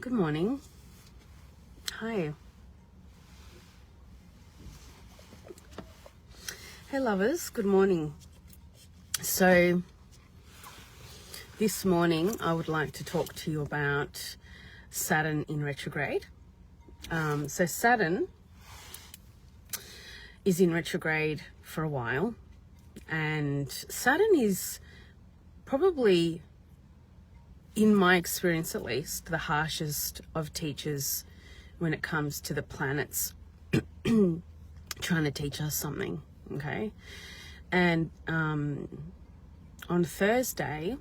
Good morning. Hi. Hey lovers, good morning. So this morning I would like to talk to you about Saturn in retrograde. So Saturn is in retrograde for a while, and Saturn is probably, in my experience at least, the harshest of teachers when it comes to the planets trying to teach us something, okay? And on Thursday,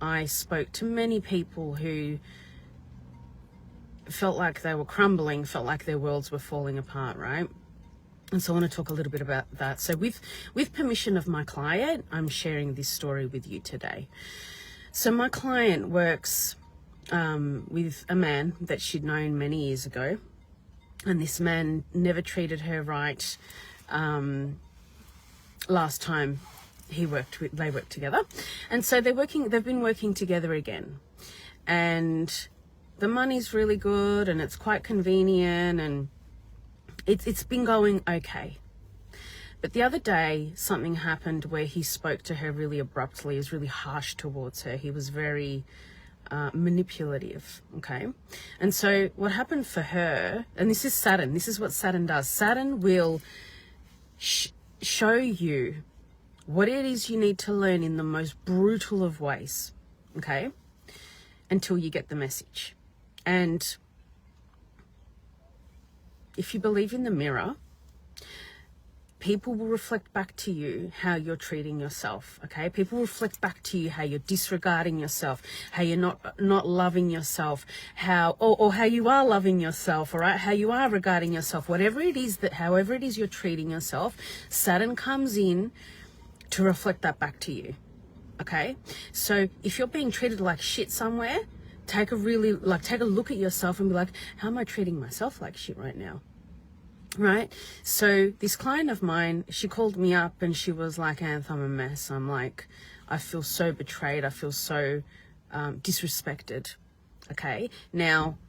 I spoke to many people who felt like they were crumbling, felt like their worlds were falling apart, right? And so I want to talk a little bit about that. So with permission of my client, I'm sharing this story with you today. So my client works with a man that she'd known many years ago, and this man never treated her right last time they worked together. And so they've been working together again. And the money's really good and it's quite convenient and it's been going okay. But the other day, something happened where he spoke to her really abruptly. He was really harsh towards her. He was very manipulative, okay? And so what happened for her, and this is Saturn, this is what Saturn does. Saturn will show you what it is you need to learn in the most brutal of ways, okay? Until you get the message. And if you believe in the mirror, people will reflect back to you how you're treating yourself, okay? People will reflect back to you how you're disregarding yourself, how you're not loving yourself, or how you are loving yourself, all right? How you are regarding yourself, however it is you're treating yourself, Saturn comes in to reflect that back to you, okay? So if you're being treated like shit somewhere, take a look at yourself and be like, how am I treating myself like shit right now? Right? So this client of mine, she called me up and she was like, Anth, I'm a mess. I'm like, I feel so betrayed. I feel so disrespected. Okay? Now,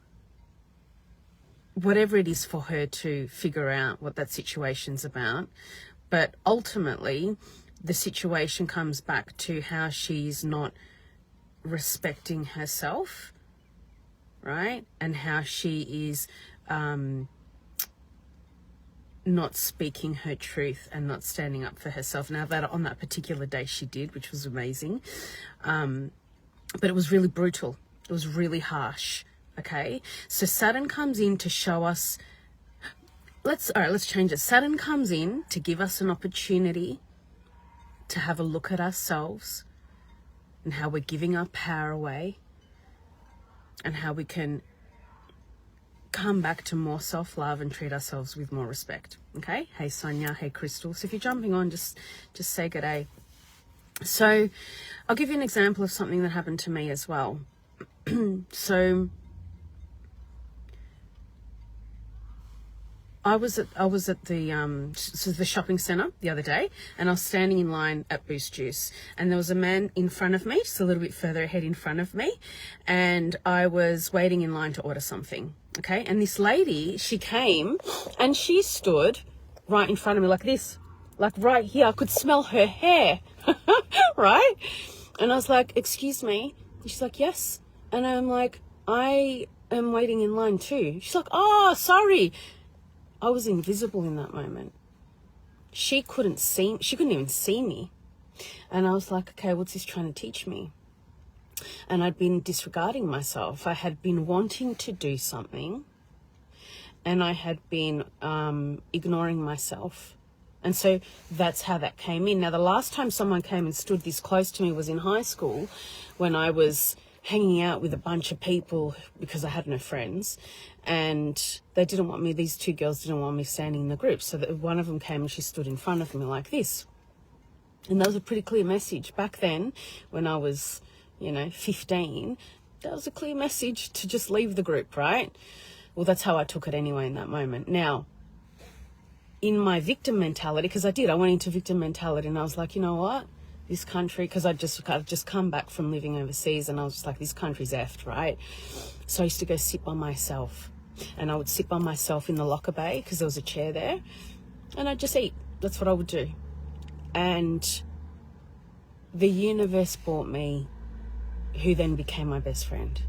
whatever it is for her to figure out what that situation's about, but ultimately the situation comes back to how she's not respecting herself, right? And how she is not speaking her truth and not standing up for herself. Now that on that particular day she did, which was amazing, but it was really brutal. It was really harsh. Okay, so Saturn comes in to show us. Let's change it. Saturn comes in to give us an opportunity to have a look at ourselves and how we're giving our power away and how we can come back to more self-love and treat ourselves with more respect. Okay? Hey Sonia, hey Crystal. So if you're jumping on, just say good day. So I'll give you an example of something that happened to me as well. So I was at the shopping centre the other day, and I was standing in line at Boost Juice, and there was a man in front of me, just a little bit further ahead in front of me, and I was waiting in line to order something. Okay, and this lady, she came and she stood right in front of me like this, like right here. I could smell her hair, right? And I was like, excuse me. And she's like, yes. And I'm like, I am waiting in line too. She's like, oh, sorry. I was invisible in that moment. She couldn't even see me. And I was like, okay, what's this trying to teach me? And I'd been disregarding myself. I had been wanting to do something, and I had been ignoring myself. And so that's how that came in. Now, the last time someone came and stood this close to me was in high school, when I was hanging out with a bunch of people because I had no friends, and these two girls didn't want me standing in the group. So that one of them came and she stood in front of me like this. And that was a pretty clear message. Back then, when I was 15, that was a clear message to just leave the group, right? Well, that's how I took it anyway in that moment. Now, in my victim mentality, because I went into victim mentality, and I was like, you know what? this country, because I'd just come back from living overseas, and I was just like, this country's effed, right? So I used to go sit by myself, and I would sit by myself in the locker bay because there was a chair there, and I'd just eat. That's what I would do. And the universe brought me who then became my best friend.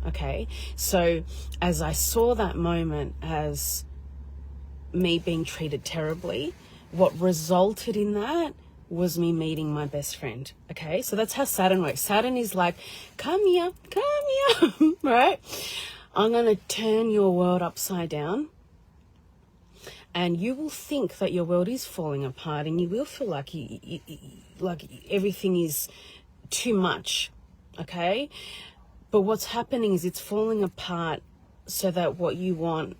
Okay, so as I saw that moment as me being treated terribly, what resulted in that was me meeting my best friend. Okay, so that's how Saturn works. Saturn is like, come here, right? I'm going to turn your world upside down, and you will think that your world is falling apart, and you will feel like like everything is too much. Okay, but what's happening is it's falling apart so that what you want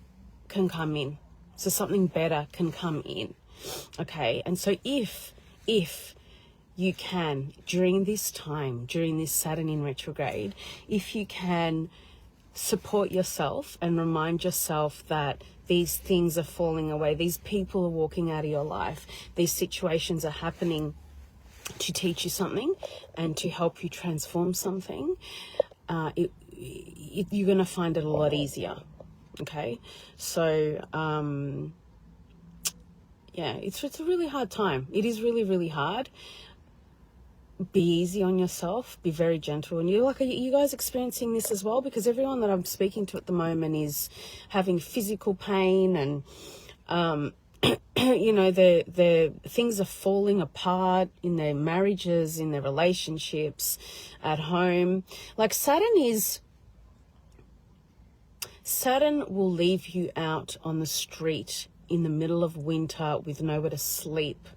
can come in, so something better can come in. Okay, and so if you can, during this time, during this Saturn in retrograde, if you can support yourself and remind yourself that these things are falling away, these people are walking out of your life, these situations are happening to teach you something and to help you transform something, you're going to find it a lot easier. Okay, so yeah, it's a really hard time. It is really, really hard. Be easy on yourself. Be very gentle. And are you guys experiencing this as well? Because everyone that I'm speaking to at the moment is having physical pain, and you know, the things are falling apart in their marriages, in their relationships, at home. Like Saturn will leave you out on the street in the middle of winter with nowhere to sleep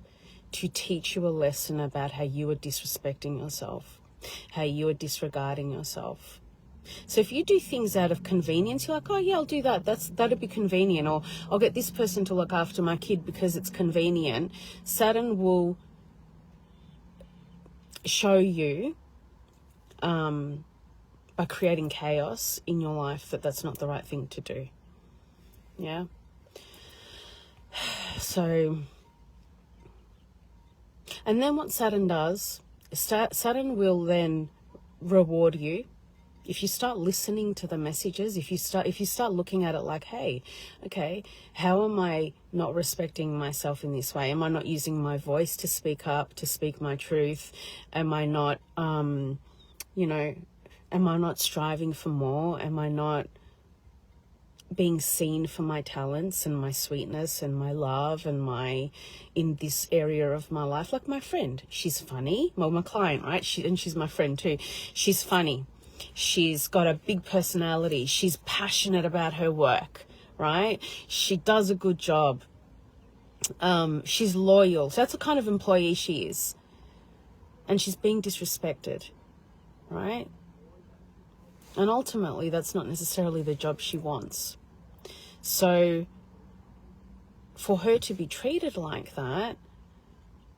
to teach you a lesson about how you are disrespecting yourself, how you are disregarding yourself. So if you do things out of convenience, you're like, oh yeah, I'll do that. That'd be convenient. Or I'll get this person to look after my kid because it's convenient. Saturn will show you, by creating chaos in your life, that that's not the right thing to do. Yeah. So, and then what Saturn does, Saturn will then reward you if you start listening to the messages. If you start looking at it like, hey, okay, how am I not respecting myself in this way? Am I not using my voice to speak up, to speak my truth? Am I not, you know, am I not striving for more? Am I not being seen for my talents and my sweetness and my love and in this area of my life? Like my friend, she's funny. Well, my client, right? She's my friend too. She's funny. She's got a big personality. She's passionate about her work, right? She does a good job. She's loyal. So that's the kind of employee she is. And she's being disrespected, right? And ultimately, that's not necessarily the job she wants. So for her to be treated like that,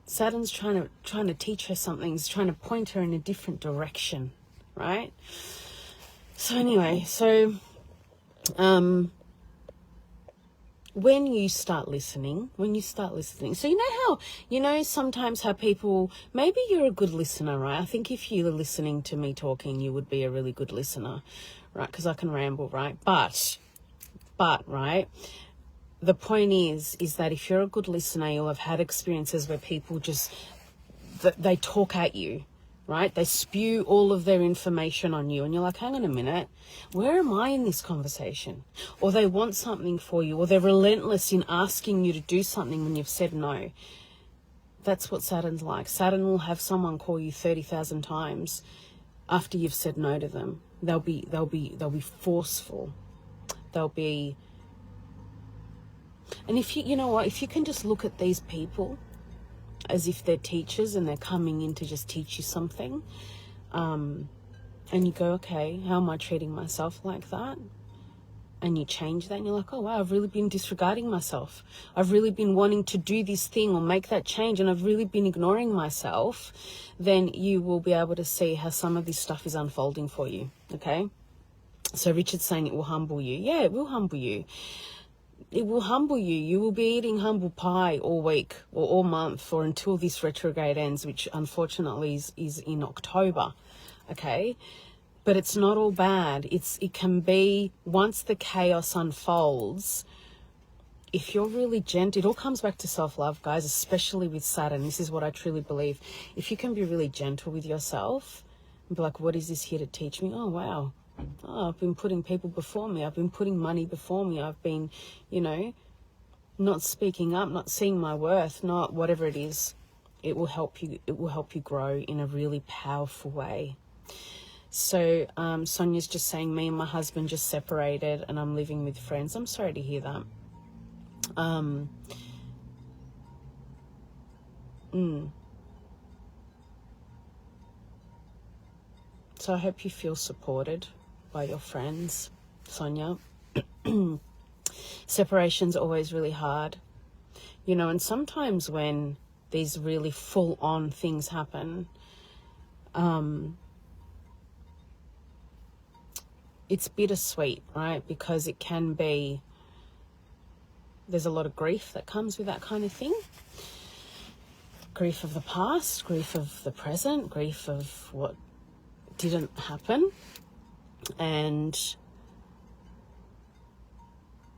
Saturn's trying to teach her something. He's trying to point her in a different direction, right? So anyway, when you start listening, so you know sometimes how people, maybe you're a good listener, right? I think if you were listening to me talking, you would be a really good listener, right? Because I can ramble, right? But right, the point is that if you're a good listener, you'll have had experiences where people just, they talk at you, right? They spew all of their information on you, and you're like, hang on a minute, where am I in this conversation? Or they want something for you, or they're relentless in asking you to do something when you've said no. That's what Saturn's like. Saturn will have someone call you 30,000 times after you've said no to them. They'll be forceful. They'll be, and if you know what, if you can just look at these people as if they're teachers and they're coming in to just teach you something, and you go, okay, how am I treating myself like that? And you change that, and you're like, oh wow, I've really been disregarding myself. I've really been wanting to do this thing or make that change, and I've really been ignoring myself. Then you will be able to see how some of this stuff is unfolding for you. Okay. So Richard's saying it will humble you. Yeah, it will humble you. it will humble you. You will be eating humble pie all week or all month or until this retrograde ends, which unfortunately is in October. Okay. But it's not all bad. It can be, once the chaos unfolds, if you're really gentle, it all comes back to self-love, guys, especially with Saturn. This is what I truly believe. If you can be really gentle with yourself and be like, what is this here to teach me? Oh, wow. Oh, I've been putting people before me. I've been putting money before me. I've been, not speaking up, not seeing my worth, not whatever it is. It will help you. It will help you grow in a really powerful way. So Sonia's just saying, me and my husband just separated and I'm living with friends. I'm sorry to hear that. So I hope you feel supported by your friends, Sonia. Separation's always really hard, and sometimes when these really full-on things happen, it's bittersweet, right? Because it can be, there's a lot of grief that comes with that kind of thing. Grief of the past, grief of the present, grief of what didn't happen. And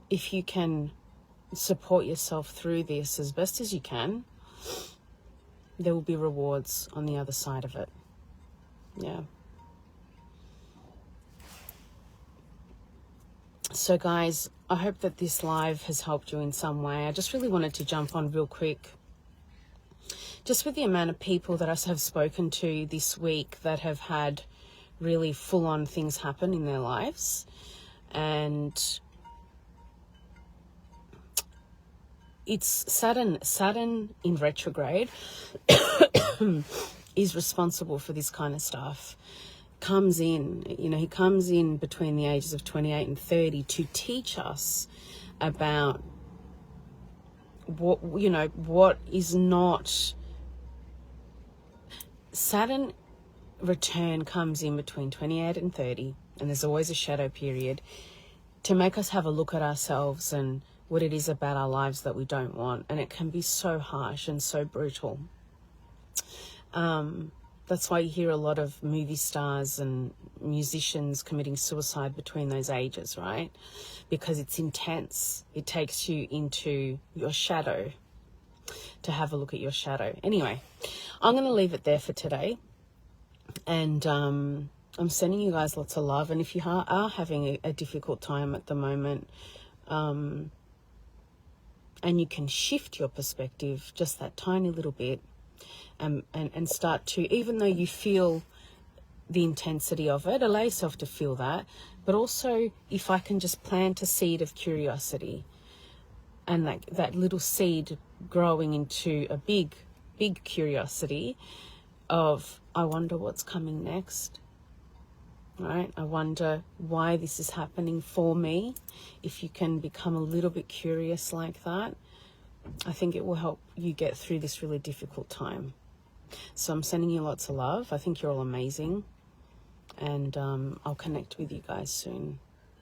if you can support yourself through this as best as you can, there will be rewards on the other side of it. Yeah. So guys, I hope that this live has helped you in some way. I just really wanted to jump on real quick. Just with the amount of people that I have spoken to this week that have had really full-on things happen in their lives. And it's Saturn in retrograde is responsible for this kind of stuff. Comes in, he comes in between the ages of 28 and 30 to teach us about what is not. Saturn return comes in between 28 and 30, and there's always a shadow period to make us have a look at ourselves and what it is about our lives that we don't want. And it can be so harsh and so brutal. That's why you hear a lot of movie stars and musicians committing suicide between those ages, right? Because it's intense. It takes you into your shadow, to have a look at your shadow. Anyway, I'm going to leave it there for today. And I'm sending you guys lots of love. And if you are having a difficult time at the moment, and you can shift your perspective just that tiny little bit, and start to, even though you feel the intensity of it, allow yourself to feel that. But also, if I can just plant a seed of curiosity, and that little seed growing into a big curiosity of, I wonder what's coming next, right? I wonder why this is happening for me. If you can become a little bit curious like that, I think it will help you get through this really difficult time. So I'm sending you lots of love. I think you're all amazing. And I'll connect with you guys soon.